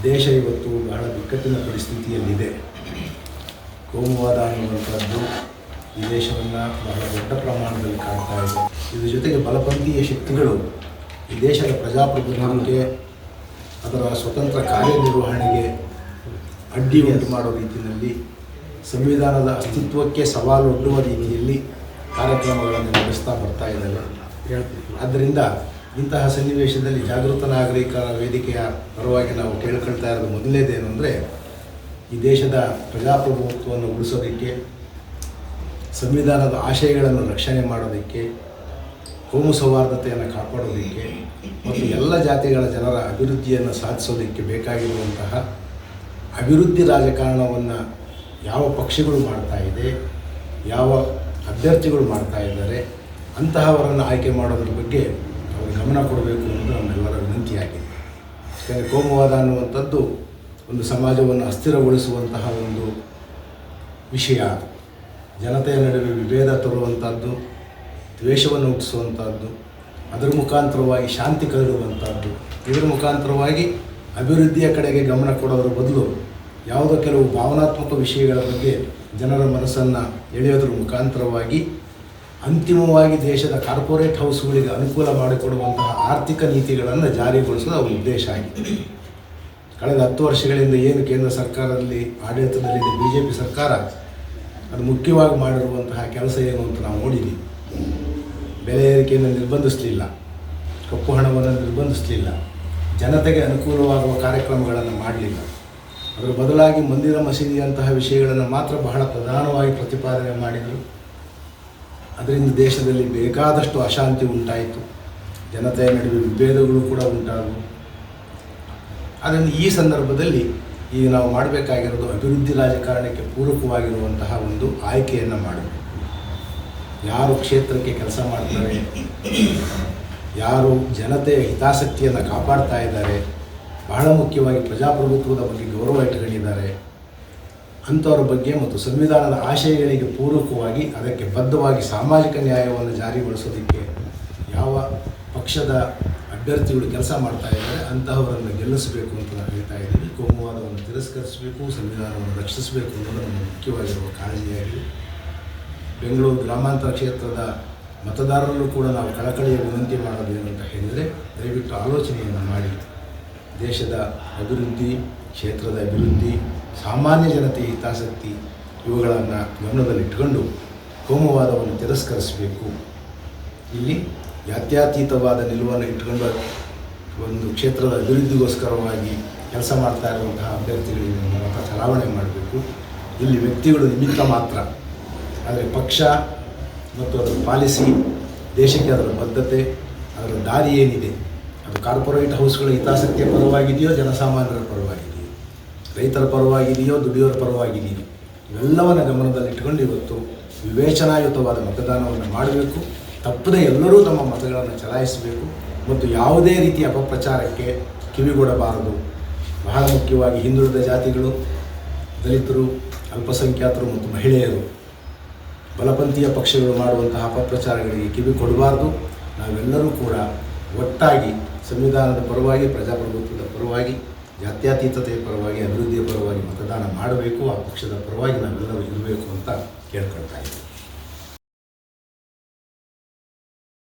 ದೇಶ ಇವತ್ತು ಬಹಳ ಬಿಕ್ಕಟ್ಟಿನ ಪರಿಸ್ಥಿತಿಯಲ್ಲಿದೆ. ಕೋಮುವಾದ ಅನ್ನುವಂಥದ್ದು ಈ ದೇಶವನ್ನು ಬಹಳ ದೊಡ್ಡ ಪ್ರಮಾಣದಲ್ಲಿ ಕಾಡ್ತಾ ಇದೆ. ಇದರ ಜೊತೆಗೆ ಬಲಪಂಥೀಯ ಶಕ್ತಿಗಳು ಈ ದೇಶದ ಪ್ರಜಾಪ್ರಭುತ್ವಕ್ಕೆ, ಅದರ ಸ್ವತಂತ್ರ ಕಾರ್ಯನಿರ್ವಹಣೆಗೆ ಅಡ್ಡಿ ಉಂಟು ಮಾಡೋ ರೀತಿಯಲ್ಲಿ, ಸಂವಿಧಾನದ ಅಸ್ತಿತ್ವಕ್ಕೆ ಸವಾಲು ಒಡ್ಡುವ ರೀತಿಯಲ್ಲಿ ಕಾರ್ಯಕ್ರಮಗಳನ್ನು ನಡೆಸ್ತಾ ಬರ್ತಾ ಇದ್ದಾರೆ. ಆದ್ದರಿಂದ ಇಂತಹ ಸನ್ನಿವೇಶದಲ್ಲಿ ಜಾಗೃತ ನಾಗರಿಕರ ವೇದಿಕೆಯ ಪರವಾಗಿ ನಾವು ಕೇಳ್ಕೊಳ್ತಾ ಇರೋದು ಮೊದಲನೇದೇನು ಅಂದರೆ, ಈ ದೇಶದ ಪ್ರಜಾಪ್ರಭುತ್ವವನ್ನು ಉಳಿಸೋದಕ್ಕೆ, ಸಂವಿಧಾನದ ಆಶಯಗಳನ್ನು ರಕ್ಷಣೆ ಮಾಡೋದಕ್ಕೆ, ಕೋಮು ಸೌಹಾರ್ದತೆಯನ್ನು ಕಾಪಾಡೋದಕ್ಕೆ ಮತ್ತು ಎಲ್ಲ ಜಾತಿಗಳ ಜನರ ಅಭಿವೃದ್ಧಿಯನ್ನು ಸಾಧಿಸೋದಕ್ಕೆ ಬೇಕಾಗಿರುವಂತಹ ಅಭಿವೃದ್ಧಿ ರಾಜಕಾರಣವನ್ನು ಯಾವ ಪಕ್ಷಗಳು ಮಾಡ್ತಾ ಇದೆ, ಯಾವ ಅಭ್ಯರ್ಥಿಗಳು ಮಾಡ್ತಾ ಇದ್ದಾರೆ, ಅಂತಹವರನ್ನು ಆಯ್ಕೆ ಮಾಡೋದ್ರ ಬಗ್ಗೆ ಅವರು ಗಮನ ಕೊಡಬೇಕು ಅನ್ನೋದು ನಮ್ಮೆಲ್ಲರ ವಿನಂತಿಯಾಗಿದೆ. ಯಾಕಂದರೆ ಕೋಮುವಾದ ಅನ್ನುವಂಥದ್ದು ಒಂದು ಸಮಾಜವನ್ನು ಅಸ್ಥಿರಗೊಳಿಸುವಂತಹ ಒಂದು ವಿಷಯ. ಜನತೆಯ ನಡುವೆ ವಿಭೇದ ತರುವಂಥದ್ದು, ದ್ವೇಷವನ್ನು ಹುಟ್ಟಿಸುವಂಥದ್ದು, ಅದರ ಮುಖಾಂತರವಾಗಿ ಶಾಂತಿ ಕದಡುವಂಥದ್ದು, ಇದರ ಮುಖಾಂತರವಾಗಿ ಅಭಿವೃದ್ಧಿಯ ಕಡೆಗೆ ಗಮನ ಕೊಡೋದ್ರ ಬದಲು ಯಾವುದೋ ಕೆಲವು ಭಾವನಾತ್ಮಕ ವಿಷಯಗಳ ಬಗ್ಗೆ ಜನರ ಮನಸ್ಸನ್ನು ಎಳೆಯೋದ್ರ ಮುಖಾಂತರವಾಗಿ ಅಂತಿಮವಾಗಿ ದೇಶದ ಕಾರ್ಪೊರೇಟ್ ಹೌಸ್ಗಳಿಗೆ ಅನುಕೂಲ ಮಾಡಿಕೊಡುವಂತಹ ಆರ್ಥಿಕ ನೀತಿಗಳನ್ನು ಜಾರಿಗೊಳಿಸೋದು ಅವರ ಉದ್ದೇಶ ಆಗಿದೆ. ಕಳೆದ 10 ವರ್ಷಗಳಿಂದ ಏನು ಕೇಂದ್ರ ಸರ್ಕಾರದಲ್ಲಿ ಆಡಳಿತದಲ್ಲಿದೆ BJP ಸರ್ಕಾರ, ಅದು ಮುಖ್ಯವಾಗಿ ಮಾಡಿರುವಂತಹ ಕೆಲಸ ಏನು ಅಂತ ನಾವು ನೋಡಿದ್ದೀವಿ. ಬೆಲೆ ಏರಿಕೆಯನ್ನು ನಿರ್ಬಂಧಿಸಲಿಲ್ಲ, ಕಪ್ಪು ಹಣವನ್ನು ನಿರ್ಬಂಧಿಸಲಿಲ್ಲ, ಜನತೆಗೆ ಅನುಕೂಲವಾಗುವ ಕಾರ್ಯಕ್ರಮಗಳನ್ನು ಮಾಡಲಿಲ್ಲ. ಅದರ ಬದಲಾಗಿ ಮಂದಿರ ಮಸೀದಿಯಂತಹ ವಿಷಯಗಳನ್ನು ಮಾತ್ರ ಬಹಳ ಪ್ರಧಾನವಾಗಿ ಪ್ರತಿಪಾದನೆ ಮಾಡಿದರು. ಅದರಿಂದ ದೇಶದಲ್ಲಿ ಬೇಕಾದಷ್ಟು ಅಶಾಂತಿ ಉಂಟಾಯಿತು, ಜನತೆಯ ನಡುವೆ ವಿಭೇದಗಳು ಕೂಡ ಉಂಟಾದವು. ಅದನ್ನು ಈ ಸಂದರ್ಭದಲ್ಲಿ ಈಗ ನಾವು ಮಾಡಬೇಕಾಗಿರೋದು ಅಭಿವೃದ್ಧಿ ರಾಜಕಾರಣಕ್ಕೆ ಪೂರಕವಾಗಿರುವಂತಹ ಒಂದು ಆಯ್ಕೆಯನ್ನು ಮಾಡಬೇಕು. ಯಾರು ಕ್ಷೇತ್ರಕ್ಕೆ ಕೆಲಸ ಮಾಡ್ತಾರೆ, ಯಾರು ಜನತೆಯ ಹಿತಾಸಕ್ತಿಯನ್ನು ಕಾಪಾಡ್ತಾ ಇದ್ದಾರೆ, ಬಹಳ ಮುಖ್ಯವಾಗಿ ಪ್ರಜಾಪ್ರಭುತ್ವದ ಬಗ್ಗೆ ಗೌರವ ಇಟ್ಕೊಂಡಿದ್ದಾರೆ ಅಂಥವ್ರ ಬಗ್ಗೆ ಮತ್ತು ಸಂವಿಧಾನದ ಆಶಯಗಳಿಗೆ ಪೂರಕವಾಗಿ ಅದಕ್ಕೆ ಬದ್ಧವಾಗಿ ಸಾಮಾಜಿಕ ನ್ಯಾಯವನ್ನು ಜಾರಿಗೊಳಿಸೋದಕ್ಕೆ ಯಾವ ಪಕ್ಷದ ಅಭ್ಯರ್ಥಿಗಳು ಕೆಲಸ ಮಾಡ್ತಾ ಇದ್ದಾರೆ ಅಂತಹವರನ್ನು ಗೆಲ್ಲಿಸಬೇಕು ಅಂತ ನಾವು ಹೇಳ್ತಾ ಇದ್ದೀವಿ. ಕೋಮುವಾದವನ್ನು ತಿರಸ್ಕರಿಸಬೇಕು, ಸಂವಿಧಾನವನ್ನು ರಕ್ಷಿಸಬೇಕು ಅನ್ನೋದು ನಮ್ಮ ಮುಖ್ಯವಾಗಿರುವ ಕಾಳಜಿಯಾಗಿದೆ. ಬೆಂಗಳೂರು ಗ್ರಾಮಾಂತರ ಕ್ಷೇತ್ರದ ಮತದಾರರಲ್ಲೂ ಕೂಡ ನಾವು ಕಳಕಳಿಯ ವಿನಂತಿ ಮಾಡೋದೇನು ಅಂತ ಹೇಳಿದರೆ, ದಯವಿಟ್ಟು ಆಲೋಚನೆಯನ್ನು ಮಾಡಿ ದೇಶದ ಅಭಿವೃದ್ಧಿ, ಕ್ಷೇತ್ರದ ಅಭಿವೃದ್ಧಿ, ಸಾಮಾನ್ಯ ಜನತೆಯ ಹಿತಾಸಕ್ತಿ ಇವುಗಳನ್ನು ಗಮನದಲ್ಲಿಟ್ಟುಕೊಂಡು ಕೋಮುವಾದವನ್ನು ತಿರಸ್ಕರಿಸಬೇಕು. ಇಲ್ಲಿ ಜಾತ್ಯತೀತವಾದ ನಿಲುವನ್ನು ಇಟ್ಟುಕೊಂಡು ಒಂದು ಕ್ಷೇತ್ರದ ಅಭಿವೃದ್ಧಿಗೋಸ್ಕರವಾಗಿ ಕೆಲಸ ಮಾಡ್ತಾ ಇರುವಂತಹ ಅಭ್ಯರ್ಥಿಗಳಿಗೆ ಮತ ಚಲಾವಣೆ ಮಾಡಬೇಕು. ಇಲ್ಲಿ ವ್ಯಕ್ತಿಗಳು ನಿಮಿತ್ತ ಮಾತ್ರ, ಆದರೆ ಪಕ್ಷ ಮತ್ತು ಅದರ ಪಾಲಿಸಿ, ದೇಶಕ್ಕೆ ಅದರ ಬದ್ಧತೆ, ಅದರ ದಾರಿ ಏನಿದೆ, ಅದು ಕಾರ್ಪೊರೇಟ್ ಹೌಸ್ಗಳ ಹಿತಾಸಕ್ತಿಯ ಪರವಾಗಿದೆಯೋ, ಜನಸಾಮಾನ್ಯರ ಪರವಾಗಿದೆಯೋ, ರೈತರ ಪರವಾಗಿದೆಯೋ, ದುಡಿಯೋರ ಪರವಾಗಿದೆಯೋ, ಇವೆಲ್ಲವನ್ನು ಗಮನದಲ್ಲಿಟ್ಟುಕೊಂಡು ಇವತ್ತು ವಿವೇಚನಾಯುತವಾದ ಮತದಾನವನ್ನು ಮಾಡಬೇಕು. ತಪ್ಪದೆ ಎಲ್ಲರೂ ತಮ್ಮ ಮತಗಳನ್ನು ಚಲಾಯಿಸಬೇಕು ಮತ್ತು ಯಾವುದೇ ರೀತಿಯ ಅಪಪ್ರಚಾರಕ್ಕೆ ಕಿವಿಗೊಡಬಾರದು. ಬಹಳ ಮುಖ್ಯವಾಗಿ ಹಿಂದುಳಿದ ಜಾತಿಗಳು, ದಲಿತರು, ಅಲ್ಪಸಂಖ್ಯಾತರು ಮತ್ತು ಮಹಿಳೆಯರು, ಬಲಪಂಥೀಯ ಪಕ್ಷಗಳು ಮಾಡುವಂತಹ ಅಪಪ್ರಚಾರಗಳಿಗೆ ಕಿವಿ ಕೊಡಬಾರ್ದು. ನಾವೆಲ್ಲರೂ ಕೂಡ ಒಟ್ಟಾಗಿ ಸಂವಿಧಾನದ ಪರವಾಗಿ, ಪ್ರಜಾಪ್ರಭುತ್ವದ ಪರವಾಗಿ, ಜಾತ್ಯತೀತತೆಯ ಪರವಾಗಿ, ಅಭಿವೃದ್ಧಿಯ ಪರವಾಗಿ ಮತದಾನ ಮಾಡಬೇಕು. ಆ ಪಕ್ಷದ ಪರವಾಗಿ ನಾವೆಲ್ಲರೂ ಇರಬೇಕು ಅಂತ ಕೇಳ್ಕೊಳ್ತಾ ಇದ್ದೀವಿ.